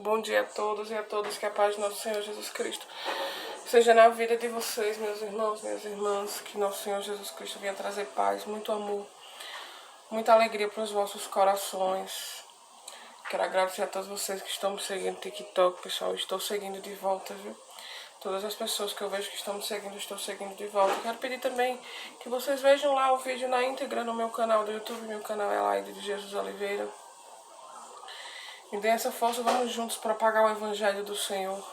Bom dia a todos e a todas, que a paz do nosso Senhor Jesus Cristo seja na vida de vocês, meus irmãos, minhas irmãs, que nosso Senhor Jesus Cristo venha trazer paz, muito amor, muita alegria para os vossos corações. Quero agradecer a todos vocês que estão me seguindo no TikTok, pessoal. Estou seguindo de volta, viu? Todas as pessoas que eu vejo que estão me seguindo, estou seguindo de volta. Quero pedir também que vocês vejam lá o vídeo na íntegra no meu canal do YouTube. Meu canal é Laide de Jesus Oliveira. Me dê essa força, vamos juntos propagar o Evangelho do Senhor.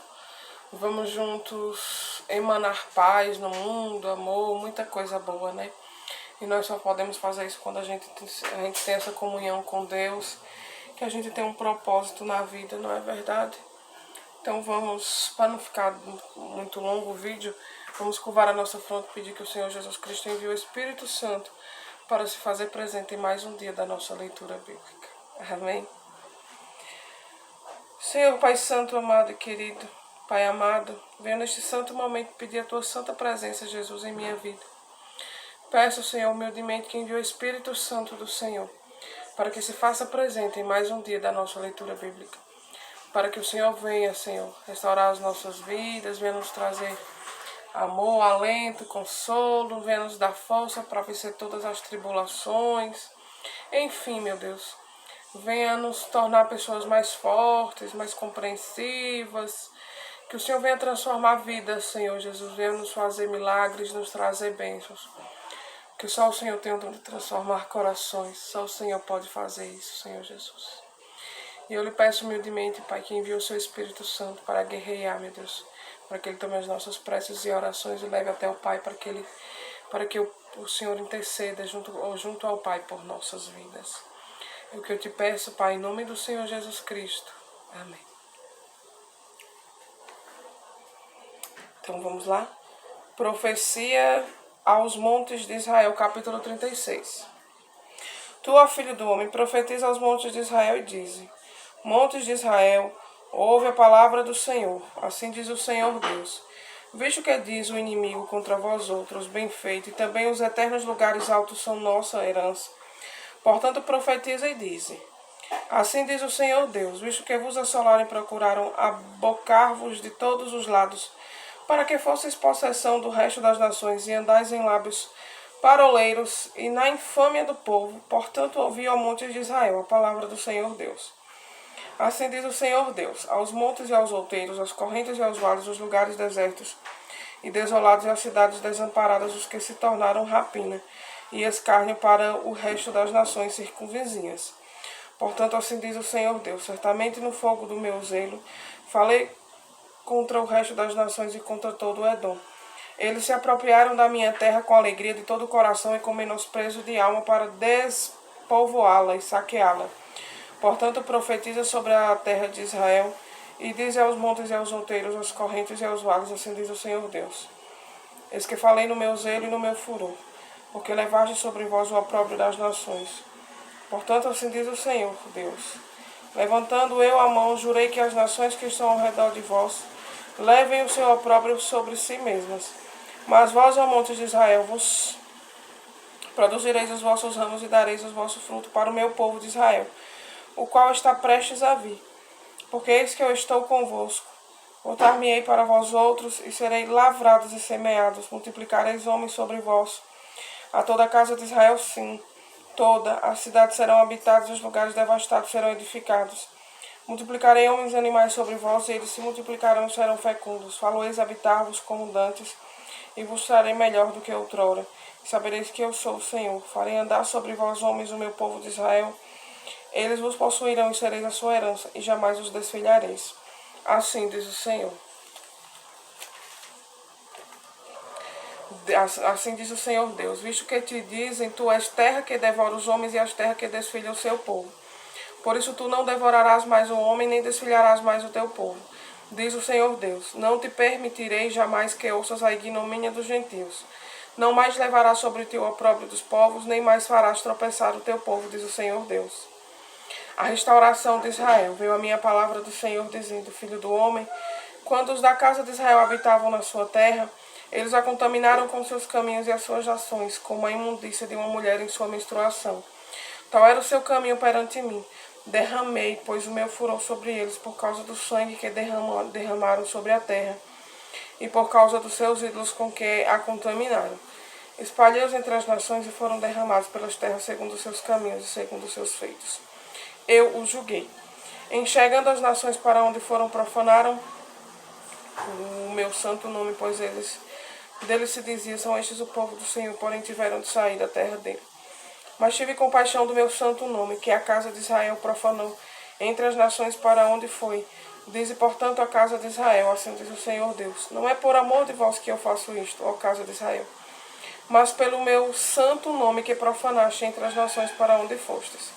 Vamos juntos emanar paz no mundo, amor, muita coisa boa, né? E nós só podemos fazer isso quando a gente tem essa comunhão com Deus, que a gente tem um propósito na vida, não é verdade? Então vamos, para não ficar muito longo o vídeo, vamos curvar a nossa fronte e pedir que o Senhor Jesus Cristo envie o Espírito Santo para se fazer presente em mais um dia da nossa leitura bíblica. Amém? Senhor Pai Santo, amado e querido, Pai amado, venho neste santo momento pedir a Tua santa presença, Jesus, em minha vida. Peço, Senhor, humildemente que envie o Espírito Santo do Senhor, para que se faça presente em mais um dia da nossa leitura bíblica. Para que o Senhor venha, Senhor, restaurar as nossas vidas, venha nos trazer amor, alento, consolo, venha nos dar força para vencer todas as tribulações. Enfim, meu Deus, venha nos tornar pessoas mais fortes, mais compreensivas. Que o Senhor venha transformar vidas, Senhor Jesus. Venha nos fazer milagres, nos trazer bênçãos. Que só o Senhor tem o dom de transformar corações. Só o Senhor pode fazer isso, Senhor Jesus. E eu lhe peço humildemente, Pai, que envie o seu Espírito Santo para guerrear, meu Deus. Para que Ele tome as nossas preces e orações e leve até o Pai, para que o Senhor interceda junto ao Pai por nossas vidas. É o que eu te peço, Pai, em nome do Senhor Jesus Cristo. Amém. Então vamos lá. Profecia aos montes de Israel, capítulo 36. Tu, ó filho do homem, profetiza aos montes de Israel e dize: Montes de Israel, ouve a palavra do Senhor. Assim diz o Senhor Deus. Visto que diz o inimigo contra vós outros, bem feito, e também os eternos lugares altos são nossa herança. Portanto, profetiza e dize: Assim diz o Senhor Deus, visto que vos assolaram e procuraram abocar-vos de todos os lados, para que fosseis possessão do resto das nações, e andais em lábios paroleiros e na infâmia do povo. Portanto, ouvi ao monte de Israel a palavra do Senhor Deus. Assim diz o Senhor Deus, aos montes e aos outeiros, às correntes e aos vales, os lugares desertos e desolados e às cidades desamparadas, os que se tornaram rapina e escárnio para o resto das nações circunvizinhas. Portanto, assim diz o Senhor Deus, certamente no fogo do meu zelo falei contra o resto das nações e contra todo o Edom. Eles se apropriaram da minha terra com alegria de todo o coração e com menosprezo de alma para despovoá-la e saqueá-la. Portanto, profetiza sobre a terra de Israel e diz aos montes e aos outeiros, às correntes e aos vales, assim diz o Senhor Deus. Eis que falei no meu zelo e no meu furor, porque levaste sobre vós o opróbrio das nações. Portanto, assim diz o Senhor Deus. Levantando eu a mão, jurei que as nações que estão ao redor de vós levem o seu opróbrio sobre si mesmas. Mas vós, ó monte de Israel, vos produzireis os vossos ramos e dareis o vosso fruto para o meu povo de Israel, o qual está prestes a vir. Porque eis que eu estou convosco. Voltar-me-ei para vós outros, e serei lavrados e semeados. Multiplicareis homens sobre vós. A toda a casa de Israel, sim. Toda as cidades serão habitadas, os lugares devastados serão edificados. Multiplicarei homens e animais sobre vós, e eles se multiplicarão e serão fecundos. Faloeis habitar-vos como dantes, e vos farei melhor do que outrora. E sabereis que eu sou o Senhor. Farei andar sobre vós homens, o meu povo de Israel. Eles vos possuirão e sereis a sua herança, e jamais os desfilhareis. Assim diz o Senhor. Assim diz o Senhor Deus, visto que te dizem, tu és terra que devora os homens e és terra que desfilha o seu povo. Por isso tu não devorarás mais o homem, nem desfilharás mais o teu povo. Diz o Senhor Deus, não te permitirei jamais que ouças a ignomínia dos gentios. Não mais levarás sobre ti o opróbrio dos povos, nem mais farás tropeçar o teu povo, diz o Senhor Deus. A restauração de Israel. Veio a minha palavra do Senhor dizendo, filho do homem, quando os da casa de Israel habitavam na sua terra, eles a contaminaram com seus caminhos e as suas ações, como a imundícia de uma mulher em sua menstruação. Tal era o seu caminho perante mim. Derramei, pois o meu furor sobre eles, por causa do sangue que derramaram sobre a terra, e por causa dos seus ídolos com que a contaminaram. Espalhei-os entre as nações e foram derramados pelas terras segundo os seus caminhos e segundo os seus feitos. Eu os julguei. Enxergando as nações para onde foram, profanaram o meu santo nome, pois deles se dizia, são estes o povo do Senhor, porém tiveram de sair da terra dele. Mas tive compaixão do meu santo nome, que a casa de Israel profanou entre as nações para onde foi. Dize, portanto, a casa de Israel, assim diz o Senhor Deus: não é por amor de vós que eu faço isto, ó casa de Israel, mas pelo meu santo nome que profanaste entre as nações para onde fostes.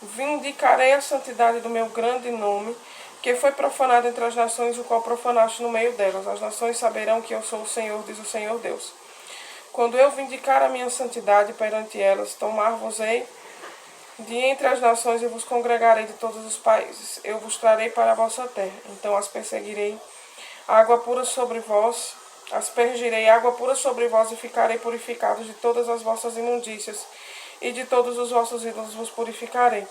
Vindicarei a santidade do meu grande nome, que foi profanado entre as nações, o qual profanaste no meio delas. As nações saberão que eu sou o Senhor, diz o Senhor Deus. Quando eu vindicar a minha santidade perante elas, tomar-vos-ei de entre as nações e vos congregarei de todos os países. Eu vos trarei para a vossa terra. Então as perseguirei, água pura sobre vós, aspergirei água pura sobre vós e ficarei purificados de todas as vossas imundícias, e de todos os vossos ídolos vos purificarei.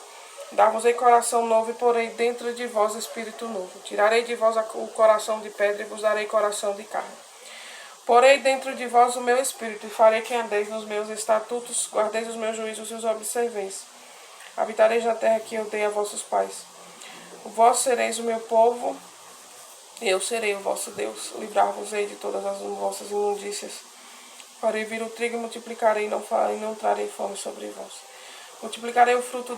Dar-vos-ei coração novo e porei dentro de vós espírito novo. Tirarei de vós o coração de pedra e vos darei coração de carne. Porei dentro de vós o meu espírito e farei que andeis nos meus estatutos, guardeis os meus juízos e os observeis. Habitareis na terra que eu dei a vossos pais. Vós sereis o meu povo, e eu serei o vosso Deus. Livrar-vos-ei de todas as vossas imundícias. Farei vir o trigo e multiplicarei, e não trarei fome sobre vós. Multiplicarei o fruto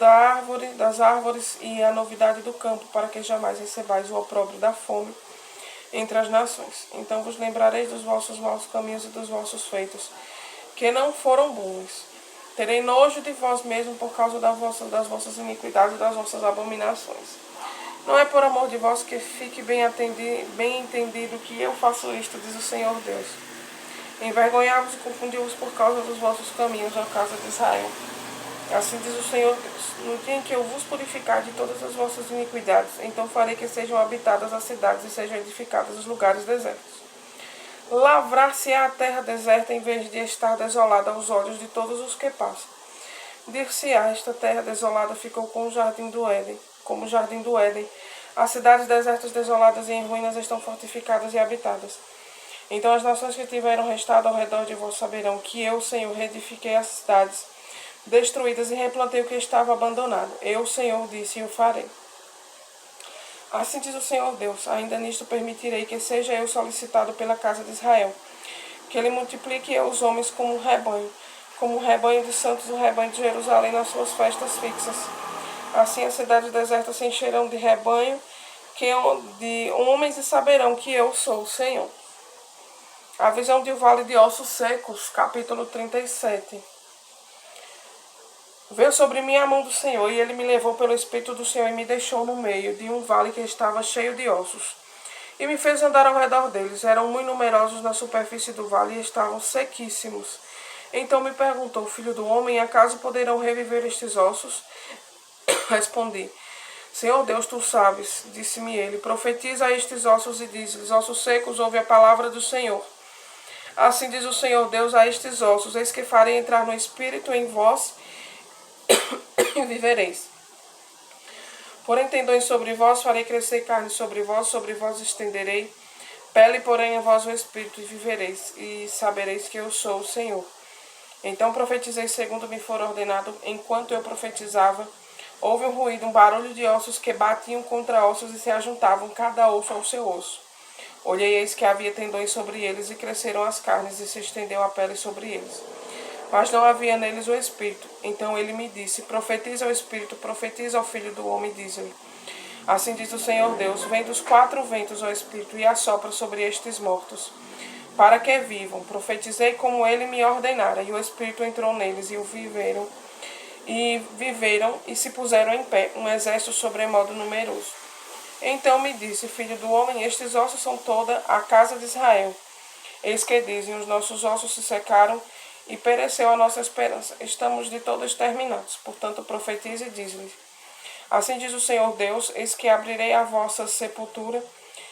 das árvores e a novidade do campo, para que jamais recebais o opróbrio da fome entre as nações. Então vos lembrareis dos vossos maus caminhos e dos vossos feitos, que não foram bons. Terei nojo de vós mesmo por causa das vossas iniquidades e das vossas abominações. Não é por amor de vós que fique bem entendido que eu faço isto, diz o Senhor Deus. Envergonhai-vos e confundi-vos por causa dos vossos caminhos, ó casa de Israel. Assim diz o Senhor Deus: no dia em que eu vos purificar de todas as vossas iniquidades, então farei que sejam habitadas as cidades e sejam edificados os lugares desertos. Lavrar-se-á a terra deserta em vez de estar desolada aos olhos de todos os que passam. Dir-se-á, esta terra desolada ficou como o jardim do Éden. As cidades desertas, desoladas e em ruínas estão fortificadas e habitadas. Então as nações que tiveram restado ao redor de vós saberão que eu, Senhor, reedifiquei as cidades destruídas e replantei o que estava abandonado. Eu, Senhor, disse e o farei. Assim diz o Senhor Deus: ainda nisto permitirei que seja eu solicitado pela casa de Israel, que ele multiplique eu os homens como um rebanho de santos, o rebanho de Jerusalém nas suas festas fixas. Assim as cidades desertas se encherão de rebanho, de homens, e saberão que eu sou o Senhor. A visão de o vale de ossos secos, capítulo 37. Veio sobre mim a mão do Senhor, e ele me levou pelo Espírito do Senhor e me deixou no meio de um vale que estava cheio de ossos. E me fez andar ao redor deles. Eram muito numerosos na superfície do vale e estavam sequíssimos. Então me perguntou: filho do homem, acaso poderão reviver estes ossos? Respondi: Senhor Deus, tu sabes. Disse-me ele: profetiza a estes ossos e diz-lhes: ossos secos, ouve a palavra do Senhor. Assim diz o Senhor Deus a estes ossos: eis que farei entrar no espírito em vós e vivereis. Porém tendões sobre vós, farei crescer carne sobre vós estenderei pele, porém em vós o espírito, e vivereis, e sabereis que eu sou o Senhor. Então profetizei segundo me for ordenado. Enquanto eu profetizava, houve um ruído, um barulho de ossos que batiam contra ossos e se ajuntavam, cada osso ao seu osso. Olhei, eis que havia tendões sobre eles, e cresceram as carnes, e se estendeu a pele sobre eles. Mas não havia neles o Espírito. Então ele me disse: profetiza ao Espírito, profetiza ao Filho do Homem, diz-lhe: assim diz o Senhor Deus: vem dos quatro ventos, ó Espírito, e assopra sobre estes mortos, para que vivam. Profetizei como ele me ordenara, e o Espírito entrou neles, e viveram, e se puseram em pé, um exército sobremodo numeroso. Então me disse: filho do homem, estes ossos são toda a casa de Israel. Eis que dizem: os nossos ossos se secaram, e pereceu a nossa esperança. Estamos de todo exterminados. Portanto, profetize e diz-lhes: assim diz o Senhor Deus: eis que abrirei a vossa sepultura,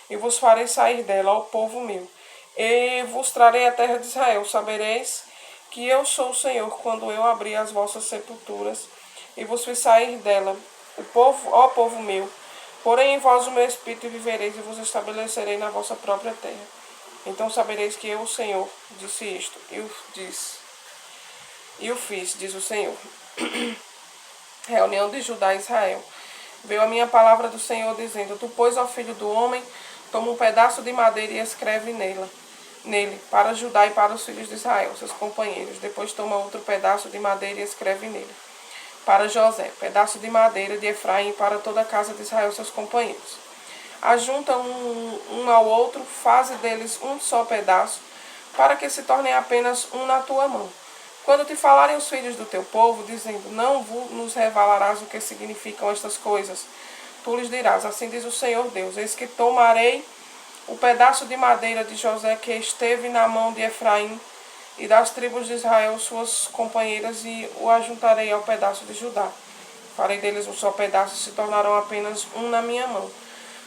e vos farei sair dela, ó povo meu, e vos trarei a terra de Israel. Sabereis que eu sou o Senhor, quando eu abrir as vossas sepulturas, e vos fiz sair dela. O povo, ó povo meu, porém em vós o meu espírito, e vivereis, e vos estabelecerei na vossa própria terra. Então sabereis que eu, o Senhor, disse isto, e o fiz, diz o Senhor. Reunião de Judá e Israel. Veio a minha palavra do Senhor, dizendo: Tu, pois, ó filho do homem, toma um pedaço de madeira e escreve nele, para Judá e para os filhos de Israel, seus companheiros. Depois toma outro pedaço de madeira e escreve nele, para José, pedaço de madeira de Efraim, e para toda a casa de Israel, seus companheiros. Ajunta um ao outro, faze deles um só pedaço, para que se tornem apenas um na tua mão. Quando te falarem os filhos do teu povo, dizendo: Não nos revelarás o que significam estas coisas, tu lhes dirás: Assim diz o Senhor Deus: Eis que tomarei o pedaço de madeira de José que esteve na mão de Efraim e das tribos de Israel, suas companheiras, e o ajuntarei ao pedaço de Judá. Farei deles um só pedaço, e se tornarão apenas um na minha mão.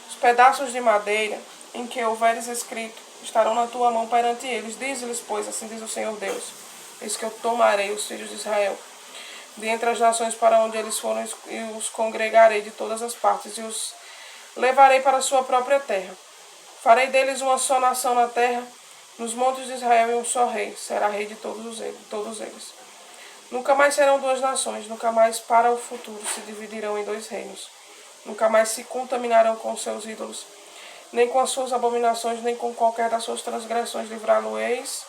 Os pedaços de madeira em que houveres escrito estarão na tua mão perante eles. Diz-lhes, pois, assim diz o Senhor Deus: Eis que eu tomarei os filhos de Israel de entre as nações para onde eles foram, e os congregarei de todas as partes, e os levarei para a sua própria terra. Farei deles uma só nação na terra, nos montes de Israel, e um só rei. Será rei de todos eles. Nunca mais serão duas nações, nunca mais para o futuro se dividirão em dois reinos. Nunca mais se contaminarão com seus ídolos, nem com as suas abominações, nem com qualquer das suas transgressões. Livrá-lo-eis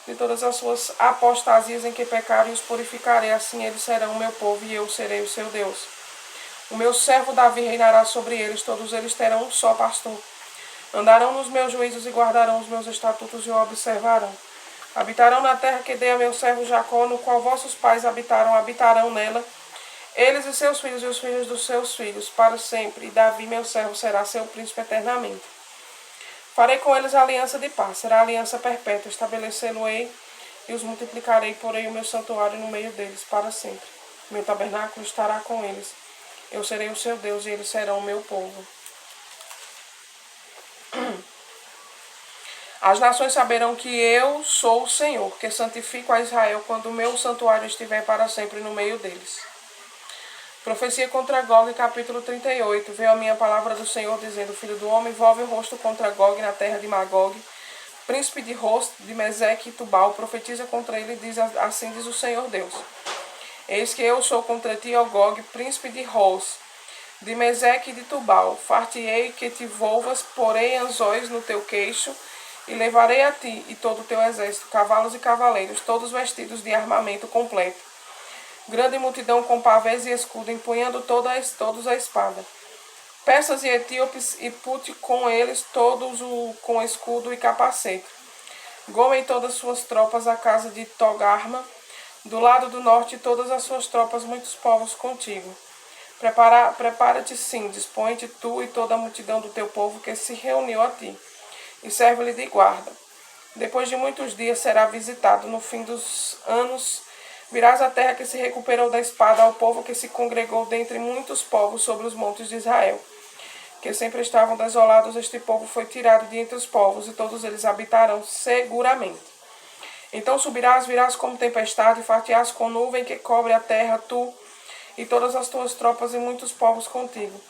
de todas as suas apostasias em que pecaram, e os purificarei. Assim eles serão o meu povo, e eu serei o seu Deus. O meu servo Davi reinará sobre eles, todos eles terão um só pastor. Andarão nos meus juízos e guardarão os meus estatutos e o observarão. Habitarão na terra que dei a meu servo Jacó, no qual vossos pais habitarão nela, eles e seus filhos e os filhos dos seus filhos, para sempre. E Davi, meu servo, será seu príncipe eternamente. Farei com eles aliança de paz, será aliança perpétua. Estabelecê-lo-ei e os multiplicarei, porei o meu santuário no meio deles para sempre. Meu tabernáculo estará com eles. Eu serei o seu Deus, e eles serão o meu povo. As nações saberão que eu sou o Senhor, que santifico a Israel quando o meu santuário estiver para sempre no meio deles. Profecia contra Gog, capítulo 38. Veio a minha palavra do Senhor, dizendo: Filho do homem, volve o rosto contra Gog na terra de Magog, príncipe de Rosto, de Meseque e Tubal. Profetiza contra ele, diz: Assim diz o Senhor Deus: Eis que eu sou contra ti, ó Gog, príncipe de Ros, de Meseque e de Tubal. Far-te-ei que te volvas, porei anzóis no teu queixo, e levarei a ti e todo o teu exército, cavalos e cavaleiros, todos vestidos de armamento completo. Grande multidão com pavês e escudo, empunhando todos a espada. Persas e etíopes, e Pute com eles, todos com escudo e capacete. Goma e todas suas tropas, a casa de Togarma, do lado do norte, todas as suas tropas, muitos povos contigo. Prepara-te sim, dispõe-te tu e toda a multidão do teu povo que se reuniu a ti, e serve-lhe de guarda. Depois de muitos dias será visitado, no fim dos anos virás a terra que se recuperou da espada, ao povo que se congregou dentre muitos povos sobre os montes de Israel, que sempre estavam desolados. Este povo foi tirado de entre os povos, e todos eles habitarão seguramente. Então subirás, virás como tempestade, e far-te-ás com nuvem que cobre a terra, tu e todas as tuas tropas, e muitos povos contigo.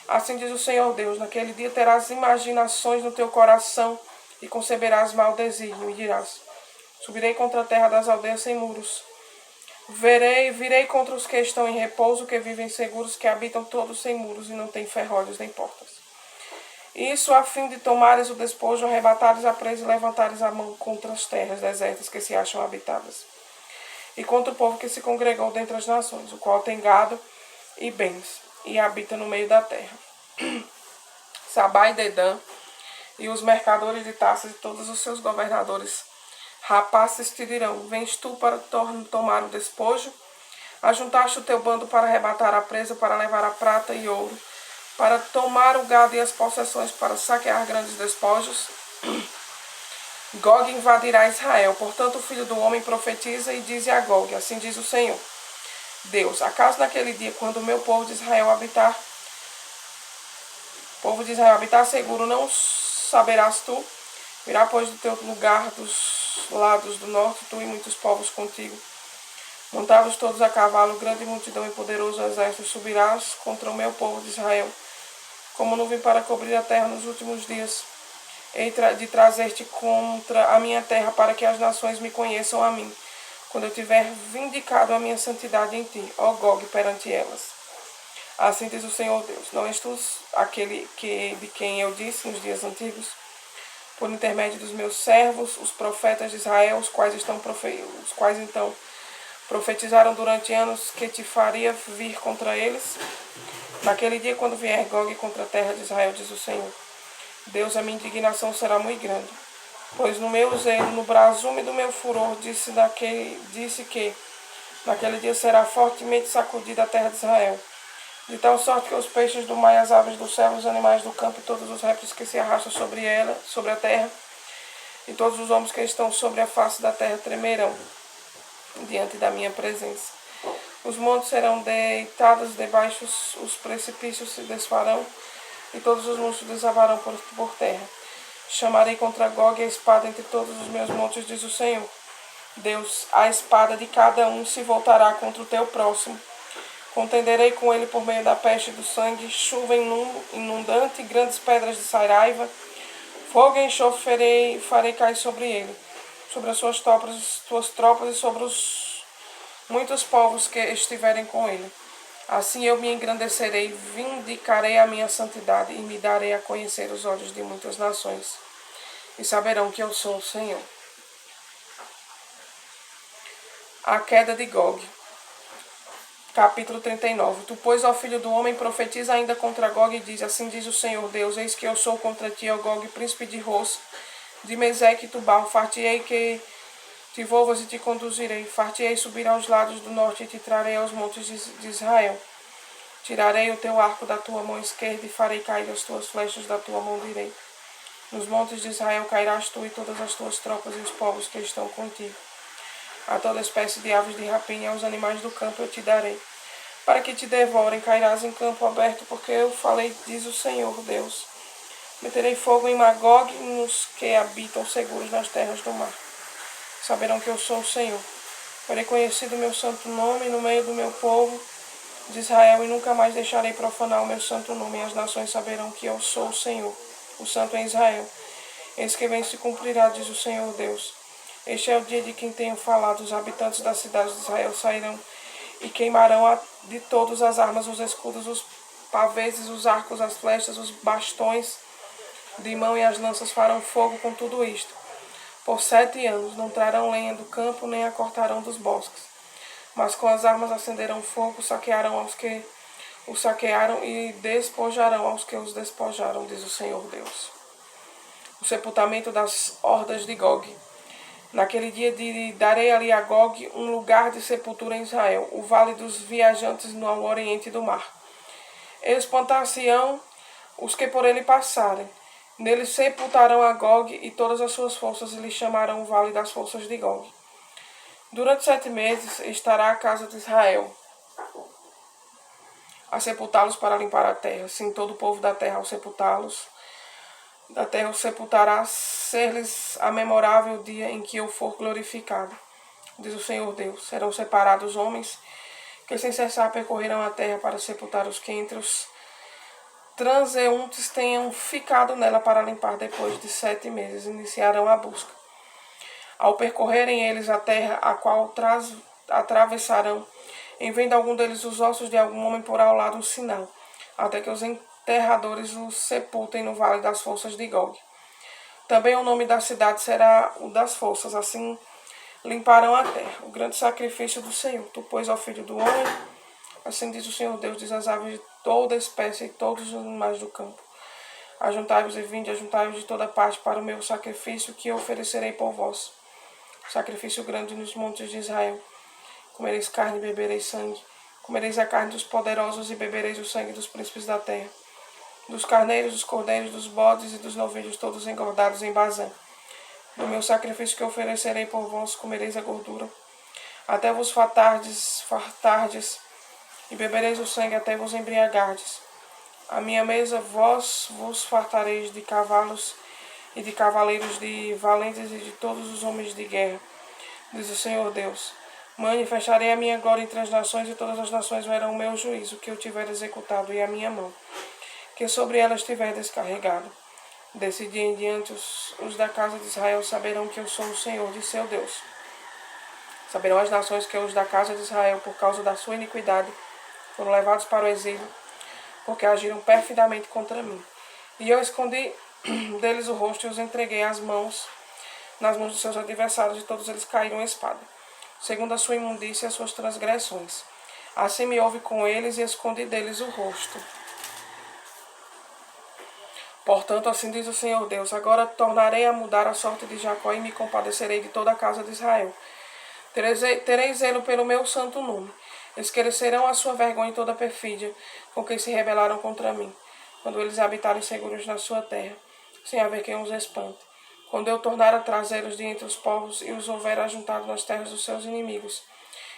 Assim diz o Senhor Deus: Naquele dia terás imaginações no teu coração, e conceberás mau desígnio, e dirás: Subirei contra a terra das aldeias sem muros. Virei contra os que estão em repouso, que vivem seguros, que habitam todos sem muros, e não têm ferrolhos nem portas. Isso a fim de tomares o despojo, arrebatares a presa, e levantares a mão contra as terras desertas que se acham habitadas, e contra o povo que se congregou dentre as nações, o qual tem gado e bens, e habita no meio da terra. Sabá e Dedã, e os mercadores de taças, e todos os seus governadores rapazes te dirão: Vens tu para tomar o despojo? Ajuntaste o teu bando para arrebatar a presa, para levar a prata e ouro, para tomar o gado e as possessões, para saquear grandes despojos? Gog invadirá Israel. Portanto, o filho do homem profetiza e diz a Gog: Assim diz o Senhor Deus: Acaso naquele dia, quando o meu povo de Israel habitar seguro, não saberás tu? Virá, pois, do teu lugar dos lados do norte, tu e muitos povos contigo, Montados todos a cavalo, grande multidão e poderoso exército, subirás contra o meu povo de Israel, como nuvem para cobrir a terra nos últimos dias. Hei de trazer-te contra a minha terra, para que as nações me conheçam a mim, quando eu tiver vindicado a minha santidade em ti, ó Gog, perante elas. Assim diz o Senhor Deus: não és tu aquele de quem eu disse nos dias antigos, por intermédio dos meus servos, os profetas de Israel, os quais então profetizaram durante anos que te faria vir contra eles? Naquele dia, quando vier Gog contra a terra de Israel, diz o Senhor Deus, a minha indignação será muito grande, pois no meu zelo, no brasume do meu furor, disse que naquele dia será fortemente sacudida a terra de Israel, de tal sorte que os peixes do mar, as aves do céu, os animais do campo e todos os répteis que se arrastam sobre ela, sobre a terra, e todos os homens que estão sobre a face da terra tremerão diante da minha presença. Os montes serão deitados debaixo, os precipícios se desfarão, e todos os montes desabarão por terra. Chamarei contra Gog a espada entre todos os meus montes, diz o Senhor Deus. A espada de cada um se voltará contra o teu próximo. Contenderei com ele por meio da peste e do sangue, chuva inundante, grandes pedras de saraiva, fogo e enxofre farei cair sobre ele, sobre as suas tropas e sobre os muitos povos que estiverem com ele. Assim eu me engrandecerei, vindicarei a minha santidade e me darei a conhecer os olhos de muitas nações, e saberão que eu sou o Senhor. A queda de Gog. Capítulo 39. Tu, pois, ó filho do homem, profetiza ainda contra Gog e diz: assim diz o Senhor Deus, eis que eu sou contra ti, ó Gog, príncipe de Ros, de Meseque e Tubal, fartei que te volvas e te conduzirei, fartei subir aos lados do norte e te trarei aos montes de Israel. Tirarei o teu arco da tua mão esquerda e farei cair as tuas flechas da tua mão direita. Nos montes de Israel cairás tu e todas as tuas tropas e os povos que estão contigo. A toda espécie de aves de rapina e aos animais do campo eu te darei, para que te devorem. Cairás em campo aberto, porque eu falei, diz o Senhor Deus. Meterei fogo em Magog e nos que habitam seguros nas terras do mar. Saberão que eu sou o Senhor. Farei conhecido o meu santo nome no meio do meu povo de Israel, e nunca mais deixarei profanar o meu santo nome, e as nações saberão que eu sou o Senhor, o santo em Israel. Eis que vem se cumprirá, diz o Senhor Deus. Este é o dia de quem tenho falado. Os habitantes das cidades de Israel sairão e queimarão de todas as armas, os escudos, os paveses, os arcos, as flechas, os bastões de mão e as lanças farão fogo com tudo isto. Por 7 anos não trarão lenha do campo, nem a cortarão dos bosques. Mas com as armas acenderão fogo, saquearão aos que os saquearam e despojarão aos que os despojaram, diz o Senhor Deus. O sepultamento das hordas de Gog. Naquele dia darei ali a Gog um lugar de sepultura em Israel, o vale dos viajantes no oriente do mar. Espantar-se-ão os que por ele passarem. Nele sepultarão a Gog e todas as suas forças, e lhe chamarão o vale das forças de Gog. Durante 7 meses estará a casa de Israel a sepultá-los para limpar a terra. Sim, todo o povo da terra ao sepultá-los da terra os sepultará, ser-lhes a memorável dia em que eu for glorificado, diz o Senhor Deus. Serão separados homens que sem cessar percorrerão a terra para sepultar os que entre os transeuntes tenham ficado nela para limpar. Depois de 7 meses iniciarão a busca. Ao percorrerem eles a terra, a qual atravessarão, em vendo algum deles os ossos de algum homem por ao lado um sinal, até que os enterradores os sepultem no vale das forças de Gog. Também o nome da cidade será o das forças, assim limparão a terra, o grande sacrifício do Senhor. Tu, pois, ó filho do homem, assim diz o Senhor Deus, diz as aves de toda espécie e todos os animais do campo: ajuntai-vos e vinde, ajuntai-vos de toda parte para o meu sacrifício que eu oferecerei por vós. Sacrifício grande nos montes de Israel. Comereis carne e bebereis sangue. Comereis a carne dos poderosos e bebereis o sangue dos príncipes da terra, dos carneiros, dos cordeiros, dos bodes e dos novilhos, todos engordados em Bazã. Do meu sacrifício que oferecerei por vós, comereis a gordura, até vos fartardes, e bebereis o sangue até vos embriagardes. À minha mesa vós vos fartareis de cavalos e de cavaleiros, de valentes e de todos os homens de guerra, diz o Senhor Deus. Manifestarei a minha glória entre as nações, e todas as nações verão o meu juízo, que eu tiver executado, e a minha mão, que sobre elas tiver descarregado. Desse dia em diante, os da casa de Israel saberão que eu sou o Senhor de seu Deus. Saberão as nações que os da casa de Israel, por causa da sua iniquidade, foram levados para o exílio, porque agiram perfidamente contra mim. E eu escondi deles o rosto e os entreguei nas mãos dos seus adversários, e todos eles caíram em espada, segundo a sua imundícia e as suas transgressões. Assim me houve com eles e escondi deles o rosto. Portanto, assim diz o Senhor Deus: agora tornarei a mudar a sorte de Jacó e me compadecerei de toda a casa de Israel. Terei zelo pelo meu santo nome. Esquecerão a sua vergonha e toda a perfídia com quem se rebelaram contra mim, quando eles habitarem seguros na sua terra, sem haver quem os espante. Quando eu tornar a trazê-los de entre os povos e os houver ajuntado nas terras dos seus inimigos,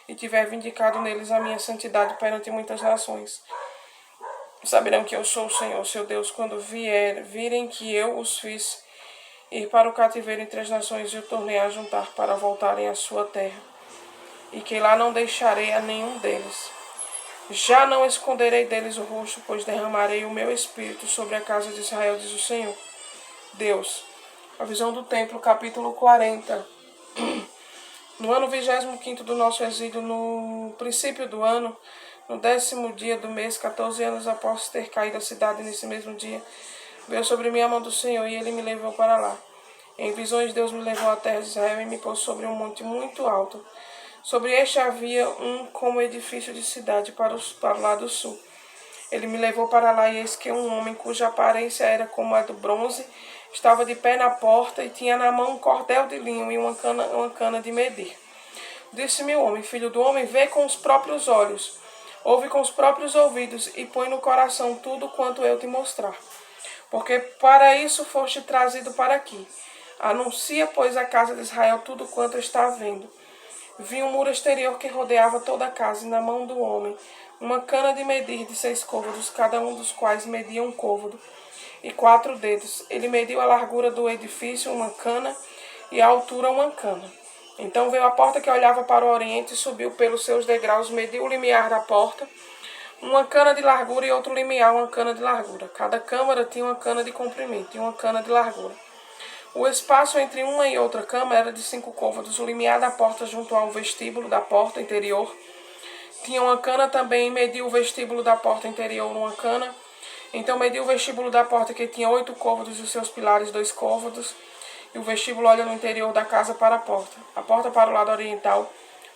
e tiver vindicado neles a minha santidade perante muitas nações, saberão que eu sou o Senhor, seu Deus, quando virem que eu os fiz ir para o cativeiro entre as nações e o tornei a juntar para voltarem à sua terra, e que lá não deixarei a nenhum deles. Já não esconderei deles o rosto, pois derramarei o meu espírito sobre a casa de Israel, diz o Senhor Deus. A visão do templo, capítulo 40. No ano 25º do nosso exílio, no princípio do ano, no 10º dia do mês, 14 anos após ter caído a cidade, nesse mesmo dia, veio sobre mim a mão do Senhor, e ele me levou para lá. Em visões, Deus me levou à terra de Israel e me pôs sobre um monte muito alto. Sobre este havia como edifício de cidade para o lado sul. Ele me levou para lá, e eis que um homem, cuja aparência era como a do bronze, estava de pé na porta e tinha na mão um cordel de linho e uma cana de medir. Disse-me o homem: filho do homem, vê com os próprios olhos, ouve com os próprios ouvidos e põe no coração tudo quanto eu te mostrar. Porque para isso foste trazido para aqui. Anuncia, pois, à casa de Israel tudo quanto está havendo. Vi um muro exterior que rodeava toda a casa, e na mão do homem uma cana de medir de 6 côvados, cada um dos quais media 1 côvado e 4 dedos. Ele mediu a largura do edifício, uma cana, e a altura, uma cana. Então veio a porta que olhava para o oriente e subiu pelos seus degraus, mediu o limiar da porta, uma cana de largura e outro limiar, uma cana de largura. Cada câmara tinha uma cana de comprimento e uma cana de largura. O espaço entre uma e outra câmara era de 5 côvados. O limiar da porta junto ao vestíbulo da porta interior tinha uma cana também, e mediu o vestíbulo da porta interior uma cana. Então mediu o vestíbulo da porta, que tinha 8 côvados, e os seus pilares 2 côvados, e o vestíbulo olha no interior da casa para a porta. A porta para o lado oriental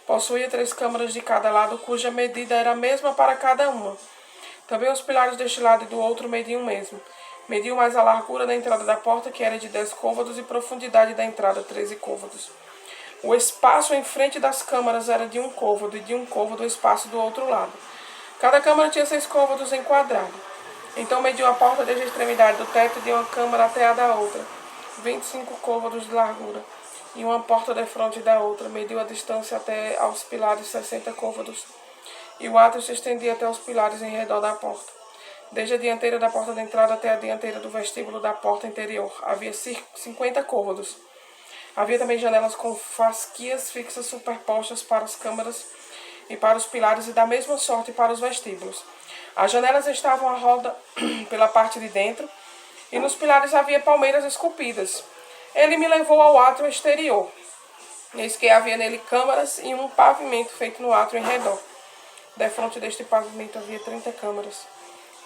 possuía 3 câmaras de cada lado, cuja medida era a mesma para cada uma. Também os pilares deste lado e do outro mediam o mesmo. Mediu mais a largura da entrada da porta, que era de 10 côvados, e profundidade da entrada 13 côvados. O espaço em frente das câmaras era de 1 côvado, e de 1 côvado o espaço do outro lado. Cada câmara tinha 6 côvados em quadrado. Então mediu a porta desde a extremidade do teto de uma câmara até a da outra, 25 côvados de largura, e uma porta defronte da outra. Mediu a distância até aos pilares, 60 côvados, e o átrio se estendia até os pilares em redor da porta. Desde a dianteira da porta de entrada até a dianteira do vestíbulo da porta interior havia 50 côvados. Havia também janelas com fasquias fixas superpostas para as câmaras e para os pilares, e da mesma sorte para os vestíbulos. As janelas estavam à roda pela parte de dentro, e nos pilares havia palmeiras esculpidas. Ele me levou ao átrio exterior. Eis que havia nele câmaras e um pavimento feito no átrio em redor. Defronte deste pavimento havia 30 câmaras.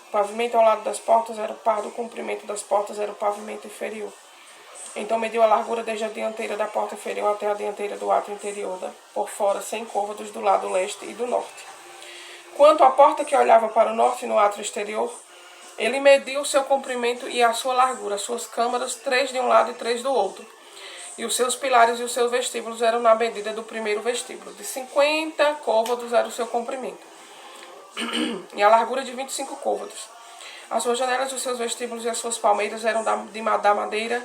O pavimento ao lado das portas era o par do comprimento das portas, era o pavimento inferior. Então mediu a largura desde a dianteira da porta inferior até a dianteira do átrio interior, por fora 100 côvados do lado leste e do norte. Quanto à porta que olhava para o norte no átrio exterior, ele mediu o seu comprimento e a sua largura, as suas câmaras, 3 de um lado e 3 do outro. E os seus pilares e os seus vestíbulos eram na medida do primeiro vestíbulo. De 50 côvados era o seu comprimento, e a largura de 25 côvados. As suas janelas, os seus vestíbulos e as suas palmeiras eram da madeira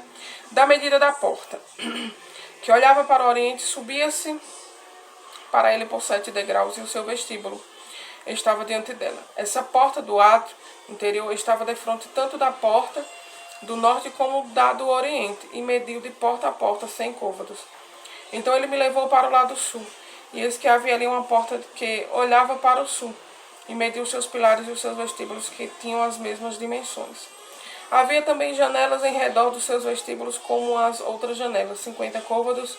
da medida da porta, que olhava para o oriente. Subia-se para ele por 7 degraus, e o seu vestíbulo estava diante dela. Essa porta do átrio interior estava defronte tanto da porta do norte como da do oriente, e mediu de porta a porta 100 côvados. Então ele me levou para o lado sul, E eis que havia ali uma porta que olhava para o sul, e mediu os seus pilares e os seus vestíbulos, que tinham as mesmas dimensões. Havia também janelas em redor dos seus vestíbulos, como as outras janelas, 50 côvados.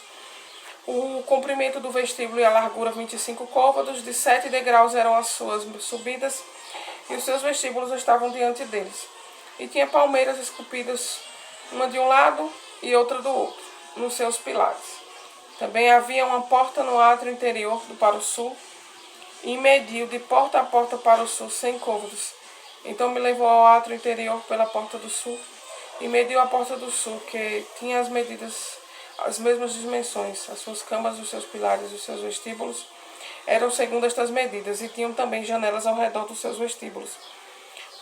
O comprimento do vestíbulo e a largura 25 côvados, de 7 degraus eram as suas subidas, e os seus vestíbulos estavam diante deles. E tinha palmeiras esculpidas, uma de um lado e outra do outro, nos seus pilares. Também havia uma porta no átrio interior para o sul, e mediu de porta a porta para o sul 100 côvados. Então me levou ao átrio interior pela porta do sul, e mediu a porta do sul, que tinha as medidas, as mesmas dimensões. As suas câmaras, os seus pilares e os seus vestíbulos eram segundo estas medidas, e tinham também janelas ao redor dos seus vestíbulos.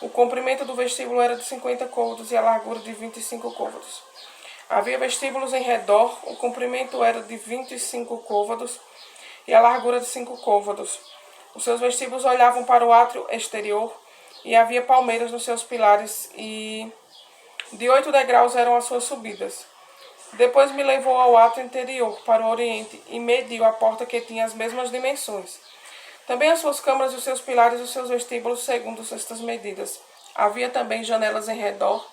O comprimento do vestíbulo era de 50 côvados e a largura de 25 côvados. Havia vestíbulos em redor, o comprimento era de 25 côvados e a largura de 5 côvados. Os seus vestíbulos olhavam para o átrio exterior, e havia palmeiras nos seus pilares, e de 8 degraus eram as suas subidas. Depois me levou ao átrio interior, para o oriente, e mediu a porta, que tinha as mesmas dimensões. Também as suas câmaras, os seus pilares e os seus vestíbulos, segundo estas medidas. Havia também janelas em redor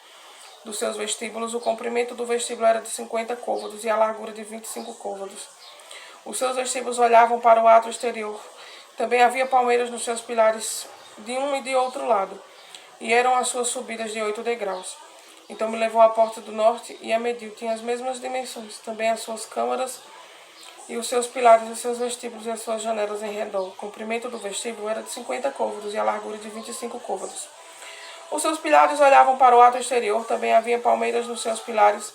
dos seus vestíbulos. O comprimento do vestíbulo era de 50 côvados e a largura de 25 côvados. Os seus vestíbulos olhavam para o átrio exterior. Também havia palmeiras nos seus pilares, de um e de outro lado, e eram as suas subidas de 8 degraus. Então me levou à porta do norte, e a mediu, tinha as mesmas dimensões. Também as suas câmaras e os seus pilares, os seus vestíbulos e as suas janelas em redor. O comprimento do vestíbulo era de 50 côvados e a largura de 25 côvados. Os seus pilares olhavam para o átrio exterior. Também havia palmeiras nos seus pilares,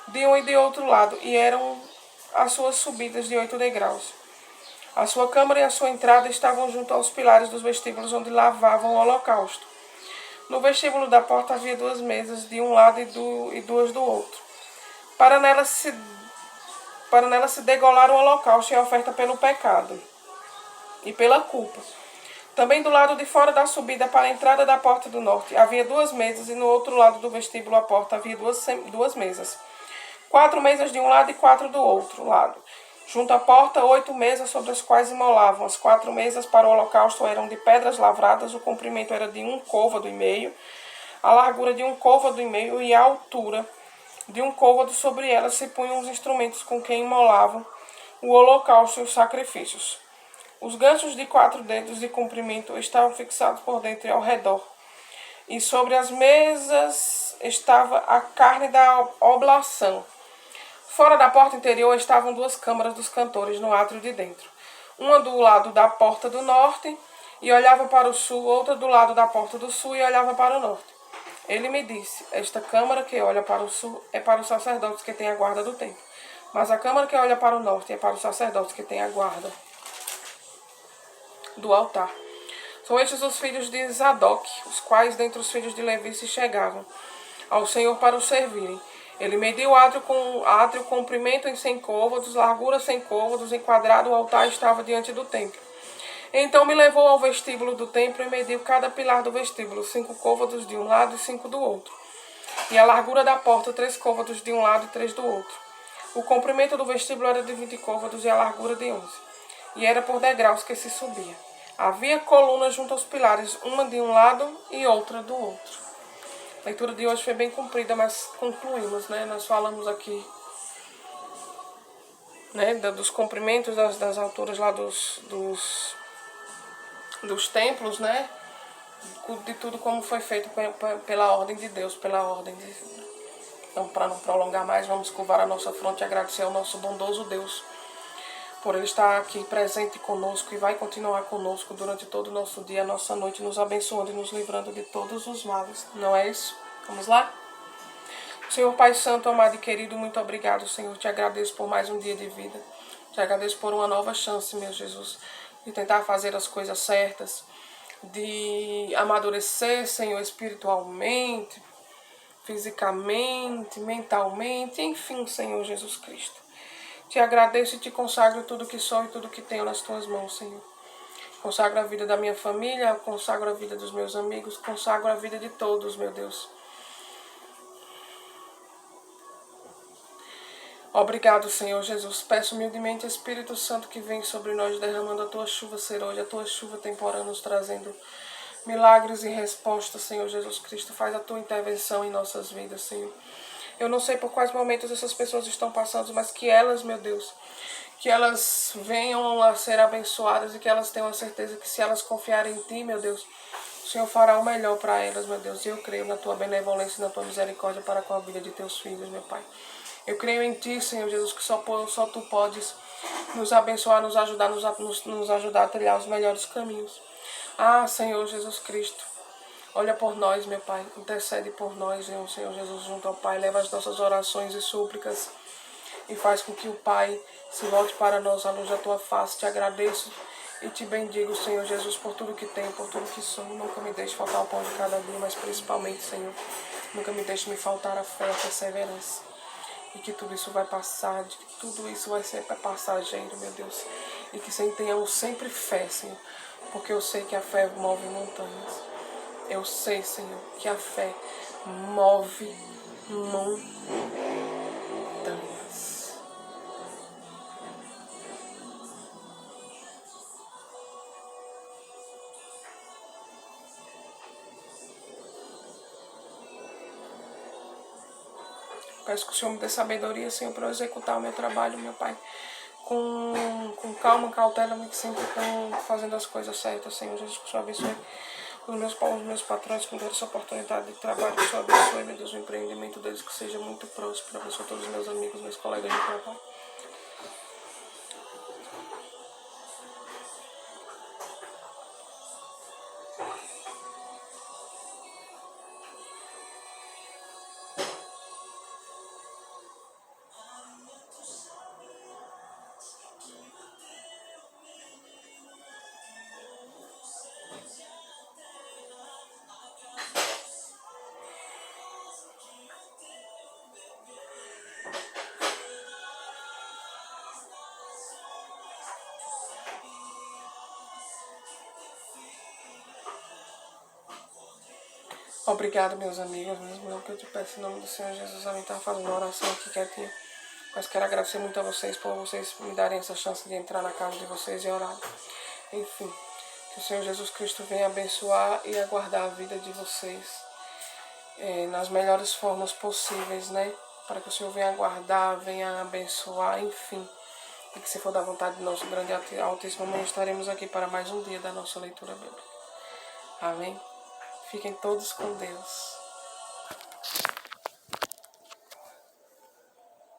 de um e de outro lado, e eram as suas subidas de 8 degraus. A sua câmara e a sua entrada estavam junto aos pilares dos vestíbulos, onde lavavam o holocausto. No vestíbulo da porta havia 2 mesas, de um lado e 2 do outro, para nelas se degolar o holocausto e a oferta pelo pecado e pela culpa. Também do lado de fora da subida para a entrada da porta do norte havia 2 mesas, e no outro lado do vestíbulo à porta havia duas mesas. 4 mesas de um lado e 4 do outro lado. Junto à porta, 8 mesas, sobre as quais imolavam. As 4 mesas para o holocausto eram de pedras lavradas. O comprimento era de 1 côvado e meio, a largura de 1 côvado e meio e a altura de 1 côvado. Sobre elas se punham os instrumentos com que imolavam o holocausto e os sacrifícios. Os ganchos de 4 dedos de comprimento estavam fixados por dentro e ao redor, e sobre as mesas estava a carne da oblação. Fora da porta interior estavam 2 câmaras dos cantores no átrio de dentro. Uma do lado da porta do norte e olhava para o sul, outra do lado da porta do sul e olhava para o norte. Ele me disse: esta câmara que olha para o sul é para os sacerdotes que têm a guarda do templo, mas a câmara que olha para o norte é para os sacerdotes que têm a guarda do altar. São estes os filhos de Zadok, os quais dentre os filhos de Levi se chegavam ao Senhor para o servirem. Ele mediu o átrio comprimento em 100 côvados, largura 100 côvados, enquadrado o altar estava diante do templo. Então me levou ao vestíbulo do templo e mediu cada pilar do vestíbulo, 5 côvados de um lado e 5 do outro. E a largura da porta, 3 côvados de um lado e 3 do outro. O comprimento do vestíbulo era de 20 côvados e a largura de 11. E era por degraus que se subia. Havia colunas junto aos pilares, uma de um lado e outra do outro. A leitura de hoje foi bem comprida, mas concluímos, né? Nós falamos aqui, né, dos comprimentos, das alturas lá dos templos, né? De tudo como foi feito pela ordem de Deus, pela ordem de... Então, para não prolongar mais, vamos curvar a nossa fronte e agradecer ao nosso bondoso Deus por Ele estar aqui presente conosco e vai continuar conosco durante todo o nosso dia, a nossa noite, nos abençoando e nos livrando de todos os males. Não é isso? Vamos lá? Senhor Pai Santo, amado e querido, muito obrigado, Senhor. Te agradeço por mais um dia de vida. Te agradeço por uma nova chance, meu Jesus, de tentar fazer as coisas certas, de amadurecer, Senhor, espiritualmente, fisicamente, mentalmente, enfim, Senhor Jesus Cristo. Te agradeço e te consagro tudo que sou e tudo que tenho nas tuas mãos, Senhor. Consagro a vida da minha família, consagro a vida dos meus amigos, consagro a vida de todos, meu Deus. Obrigado, Senhor Jesus. Peço humildemente, Espírito Santo, que vem sobre nós derramando a tua chuva ser hoje, a tua chuva temporal nos trazendo milagres e respostas, Senhor Jesus Cristo. Faz a tua intervenção em nossas vidas, Senhor. Eu não sei por quais momentos essas pessoas estão passando, mas que elas, meu Deus, que elas venham a ser abençoadas e que elas tenham a certeza que se elas confiarem em Ti, meu Deus, o Senhor fará o melhor para elas, meu Deus. E eu creio na Tua benevolência e na Tua misericórdia para com a vida de Teus filhos, meu Pai. Eu creio em Ti, Senhor Jesus, que só Tu podes nos abençoar, nos ajudar, nos ajudar a trilhar os melhores caminhos. Ah, Senhor Jesus Cristo, olha por nós, meu Pai, intercede por nós, Senhor Jesus, junto ao Pai, leva as nossas orações e súplicas e faz com que o Pai se volte para nós à luz da Tua face. Te agradeço e te bendigo, Senhor Jesus, por tudo que tenho, por tudo que sou. Nunca me deixe faltar o pão de cada dia, mas principalmente, Senhor, nunca me deixe me faltar a fé, a perseverança. E que tudo isso vai passar, de que tudo isso vai ser passageiro, meu Deus. E que tenhamos sempre fé, Senhor, porque eu sei que a fé move montanhas. Eu sei, Senhor, que a fé move montanhas. Peço que o Senhor me dê sabedoria, Senhor, para eu executar o meu trabalho, meu Pai, com calma, cautela, mas sempre fazendo as coisas certas, Senhor Jesus. Que o Senhor abençoe os meus patrões com toda essa oportunidade de trabalho. Que o Senhor abençoe, meu Deus, o empreendimento deles, que seja muito próspero. Abençoe todos os meus amigos, meus colegas de trabalho. Obrigado, meus amigos, mesmo que eu te peço em nome do Senhor Jesus. A mim estava fazendo uma oração aqui quietinha. Mas quero agradecer muito a vocês por vocês me darem essa chance de entrar na casa de vocês e orar. Enfim, que o Senhor Jesus Cristo venha abençoar e aguardar a vida de vocês nas melhores formas possíveis, né? Para que o Senhor venha aguardar, venha abençoar, enfim. E que se for da vontade do nosso grande e altíssimo amanhã estaremos aqui para mais um dia da nossa leitura bíblica. Amém? Fiquem todos com Deus.